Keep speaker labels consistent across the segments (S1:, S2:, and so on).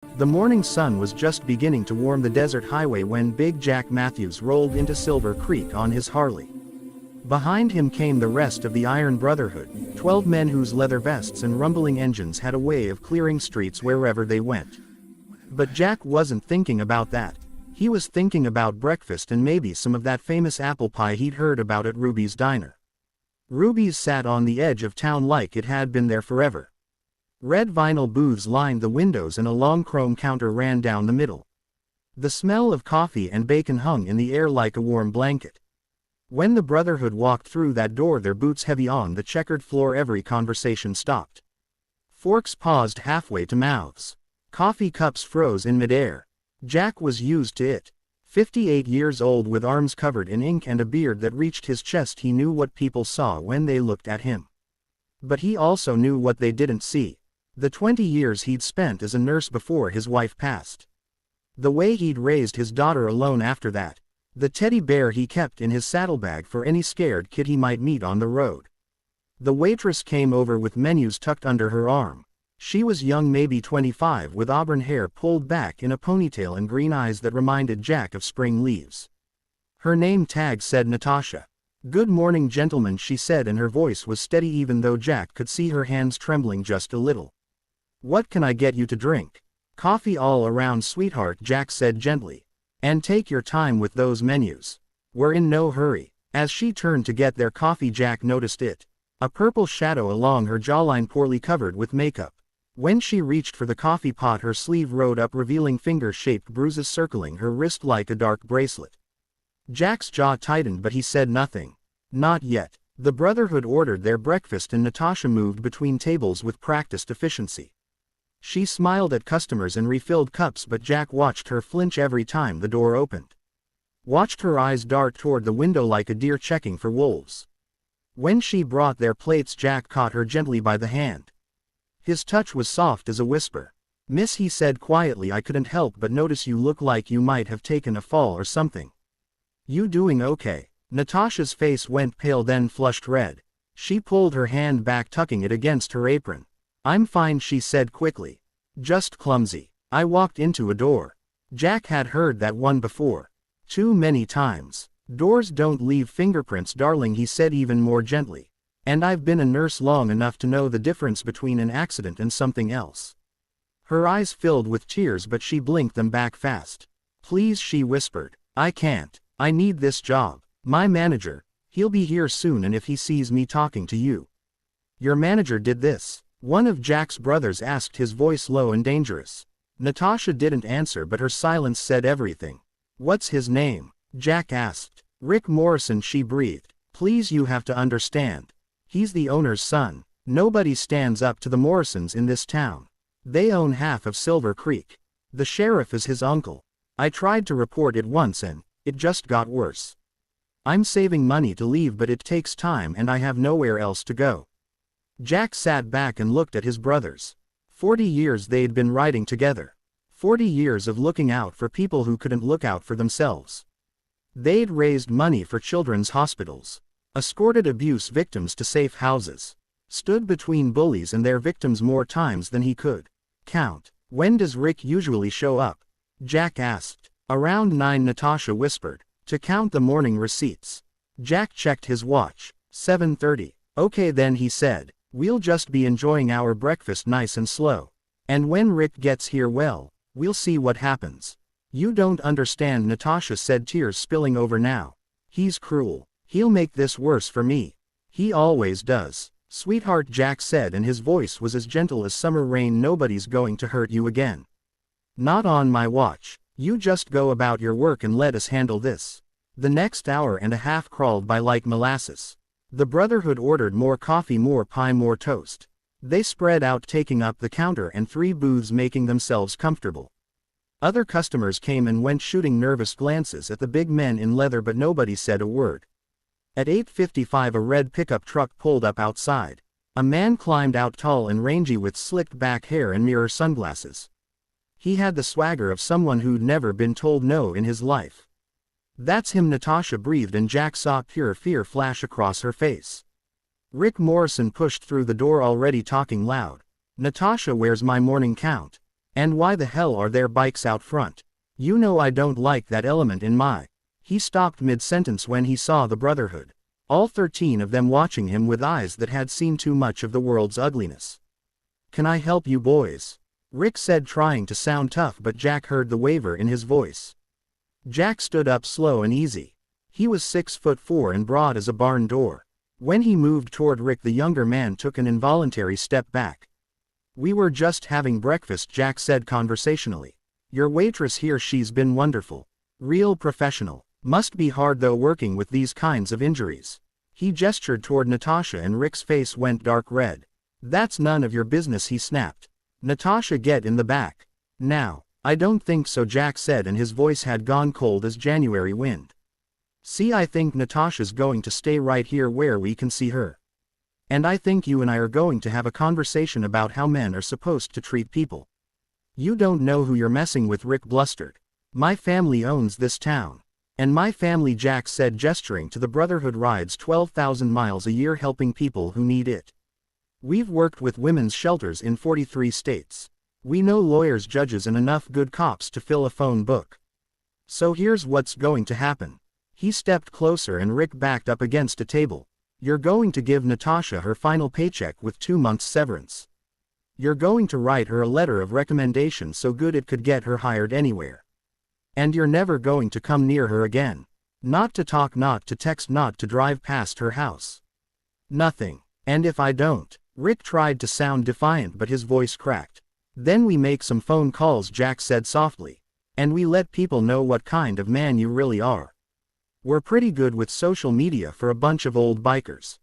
S1: The morning sun was just beginning to warm the desert highway when Big Jack Matthews rolled into Silver Creek on his Harley. Behind him came the rest of the Iron Brotherhood, 12 men whose leather vests and rumbling engines had a way of clearing streets wherever they went. But Jack wasn't thinking about that. He was thinking about breakfast and maybe some of that famous apple pie he'd heard about at Ruby's Diner. Ruby's sat on the edge of town like it had been there forever. Red vinyl booths lined the windows and a long chrome counter ran down the middle. The smell of coffee and bacon hung in the air like a warm blanket. When the Brotherhood walked through that door, their boots heavy on the checkered floor, every conversation stopped. Forks paused halfway to mouths. Coffee cups froze in midair. Jack was used to it. 58 years old with arms covered in ink and a beard that reached his chest, he knew what people saw when they looked at him. But he also knew what they didn't see. The 20 years he'd spent as a nurse before his wife passed. The way he'd raised his daughter alone after that. The teddy bear he kept in his saddlebag for any scared kid he might meet on the road. The waitress came over with menus tucked under her arm. She was young, maybe 25, with auburn hair pulled back in a ponytail and green eyes that reminded Jack of spring leaves. Her name tag said Natasha. "Good morning, gentlemen," she said, and her voice was steady even though Jack could see her hands trembling just a little. "What can I get you to drink?" "Coffee all around, sweetheart," Jack said gently. "And take your time with those menus. We're in no hurry." As she turned to get their coffee, Jack noticed it. A purple shadow along her jawline, poorly covered with makeup. When she reached for the coffee pot, her sleeve rode up, revealing finger-shaped bruises circling her wrist like a dark bracelet. Jack's jaw tightened, but he said nothing. Not yet. The Brotherhood ordered their breakfast and Natasha moved between tables with practiced efficiency. She smiled at customers and refilled cups, but Jack watched her flinch every time the door opened. Watched her eyes dart toward the window like a deer checking for wolves. When she brought their plates, Jack caught her gently by the hand. His touch was soft as a whisper. "Miss," he said quietly, "I couldn't help but notice you look like you might have taken a fall or something. You doing okay?" Natasha's face went pale, then flushed red. She pulled her hand back, tucking it against her apron. "I'm fine," she said quickly. "Just clumsy. I walked into a door." Jack had heard that one before. Too many times. "Doors don't leave fingerprints, darling," he said even more gently. "And I've been a nurse long enough to know the difference between an accident and something else." Her eyes filled with tears, but she blinked them back fast. "Please," she whispered. "I can't. I need this job. My manager, he'll be here soon, and if he sees me talking to you." "Your manager did this?" one of Jack's brothers asked, his voice low and dangerous. Natasha didn't answer, but her silence said everything. "What's his name?" Jack asked. "Rick Morrison," she breathed. "Please, you have to understand. He's the owner's son. Nobody stands up to the Morrisons in this town. They own half of Silver Creek. The sheriff is his uncle. I tried to report it once and it just got worse. I'm saving money to leave, but it takes time and I have nowhere else to go." Jack sat back and looked at his brothers. 40 years they'd been riding together. 40 years of looking out for people who couldn't look out for themselves. They'd raised money for children's hospitals. Escorted abuse victims to safe houses. Stood between bullies and their victims more times than he could count. "When does Rick usually show up?" Jack asked. "Around 9, Natasha whispered. "To count the morning receipts." Jack checked his watch. 7:30. "Okay then," he said. "We'll just be enjoying our breakfast nice and slow. And when Rick gets here, well, we'll see what happens." "You don't understand," Natasha said, tears spilling over now. "He's cruel. He'll make this worse for me. He always does." "Sweetheart," Jack said, and his voice was as gentle as summer rain, "nobody's going to hurt you again. Not on my watch. You just go about your work and let us handle this." The next hour and a half crawled by like molasses. The Brotherhood ordered more coffee, more pie, more toast. They spread out, taking up the counter and 3 booths, making themselves comfortable. Other customers came and went, shooting nervous glances at the big men in leather, but nobody said a word. At 8:55 a red pickup truck pulled up outside. A man climbed out, tall and rangy with slicked back hair and mirror sunglasses. He had the swagger of someone who'd never been told no in his life. "That's him," Natasha breathed, and Jack saw pure fear flash across her face. Rick Morrison pushed through the door, already talking loud. "Natasha, where's my morning count? And why the hell are there bikes out front? You know I don't like that element in my. He stopped mid-sentence when he saw the Brotherhood. All 13 of them watching him with eyes that had seen too much of the world's ugliness. Can I help you boys? Rick said, trying to sound tough, but Jack heard the waver in his voice. Jack stood up slow and easy. He was 6'4" and broad as a barn door. When he moved toward Rick, the younger man took an involuntary step back. We were just having breakfast, Jack said conversationally. Your waitress here, she's been wonderful. Real professional. Must be hard though working with these kinds of injuries. He gestured toward Natasha and Rick's face went dark red. That's none of your business, he snapped. Natasha, get in the back. Now. I don't think so, Jack said, and his voice had gone cold as January wind. See, I think Natasha's going to stay right here where we can see her. And I think you and I are going to have a conversation about how men are supposed to treat people. You don't know who you're messing with, Rick blustered. My family owns this town. And my family, Jack said, gesturing to the Brotherhood, rides 12,000 miles a year helping people who need it. We've worked with women's shelters in 43 states. We know lawyers, judges, and enough good cops to fill a phone book. So here's what's going to happen. He stepped closer and Rick backed up against a table. You're going to give Natasha her final paycheck with 2 months severance. You're going to write her a letter of recommendation so good it could get her hired anywhere. And you're never going to come near her again. Not to talk, not to text, not to drive past her house. Nothing. And if I don't? Rick tried to sound defiant, but his voice cracked. Then we make some phone calls, Jack said softly. And we let people know what kind of man you really are. We're pretty good with social media for a bunch of old bikers.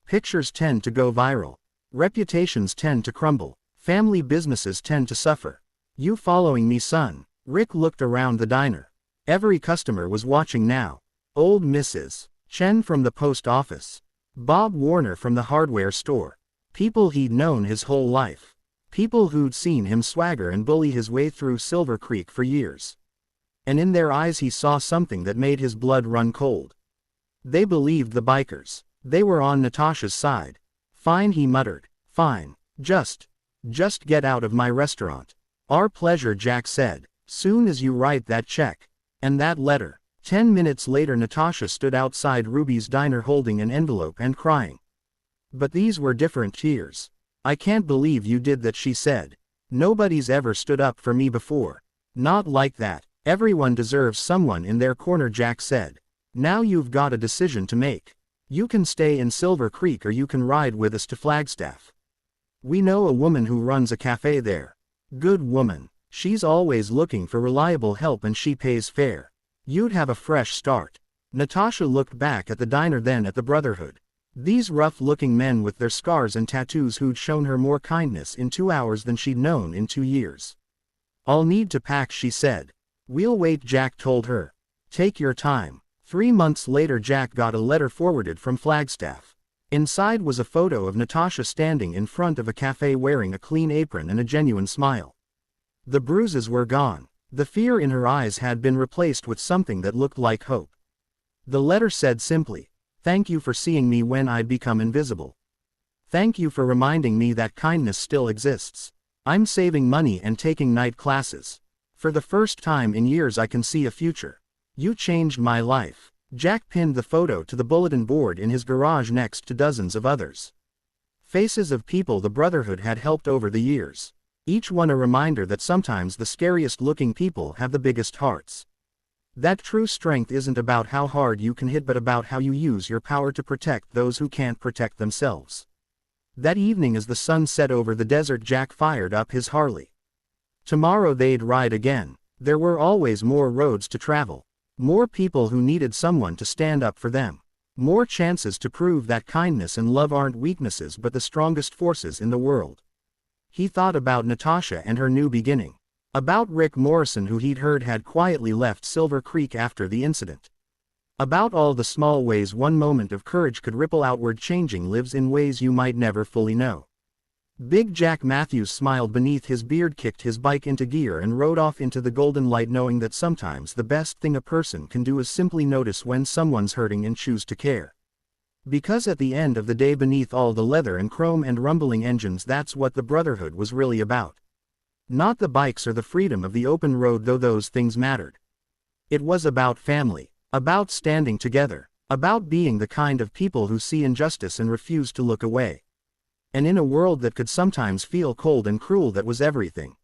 S1: Pictures tend to go viral. Reputations tend to crumble. Family businesses tend to suffer. You following me, son? Rick looked around the diner. Every customer was watching now. Old Mrs. Chen from the post office. Bob Warner from the hardware store. People he'd known his whole life. People who'd seen him swagger and bully his way through Silver Creek for years. And in their eyes he saw something that made his blood run cold. They believed the bikers. They were on Natasha's side. Fine, he muttered. Fine. Just get out of my restaurant. Our pleasure, Jack said. Soon as you write that check. And that letter. 10 minutes later, Natasha stood outside Ruby's diner holding an envelope and crying. But these were different tears. I can't believe you did that, she said. Nobody's ever stood up for me before. Not like that. Everyone deserves someone in their corner, Jack said. Now you've got a decision to make. You can stay in Silver Creek or you can ride with us to Flagstaff. We know a woman who runs a cafe there. Good woman. She's always looking for reliable help and she pays fair. You'd have a fresh start. Natasha looked back at the diner, then at the Brotherhood. These rough-looking men with their scars and tattoos who'd shown her more kindness in 2 hours than she'd known in 2 years. I'll need to pack, she said. We'll wait, Jack told her. Take your time. 3 months later, Jack got a letter forwarded from Flagstaff. Inside was a photo of Natasha standing in front of a cafe wearing a clean apron and a genuine smile. The bruises were gone. The fear in her eyes had been replaced with something that looked like hope. The letter said simply, "Thank you for seeing me when I'd become invisible. Thank you for reminding me that kindness still exists. I'm saving money and taking night classes. For the first time in years I can see a future. You changed my life." Jack pinned the photo to the bulletin board in his garage next to dozens of others. Faces of people the Brotherhood had helped over the years. Each one a reminder that sometimes the scariest looking people have the biggest hearts. That true strength isn't about how hard you can hit but about how you use your power to protect those who can't protect themselves. That evening as the sun set over the desert, Jack fired up his Harley. Tomorrow they'd ride again. There were always more roads to travel. More people who needed someone to stand up for them. More chances to prove that kindness and love aren't weaknesses but the strongest forces in the world. He thought about Natasha and her new beginning. About Rick Morrison, who he'd heard had quietly left Silver Creek after the incident. About all the small ways one moment of courage could ripple outward, changing lives in ways you might never fully know. Big Jack Matthews smiled beneath his beard, kicked his bike into gear and rode off into the golden light, knowing that sometimes the best thing a person can do is simply notice when someone's hurting and choose to care. Because at the end of the day, beneath all the leather and chrome and rumbling engines, that's what the Brotherhood was really about. Not the bikes or the freedom of the open road, though those things mattered. It was about family. About standing together. About being the kind of people who see injustice and refuse to look away. And in a world that could sometimes feel cold and cruel, that was everything.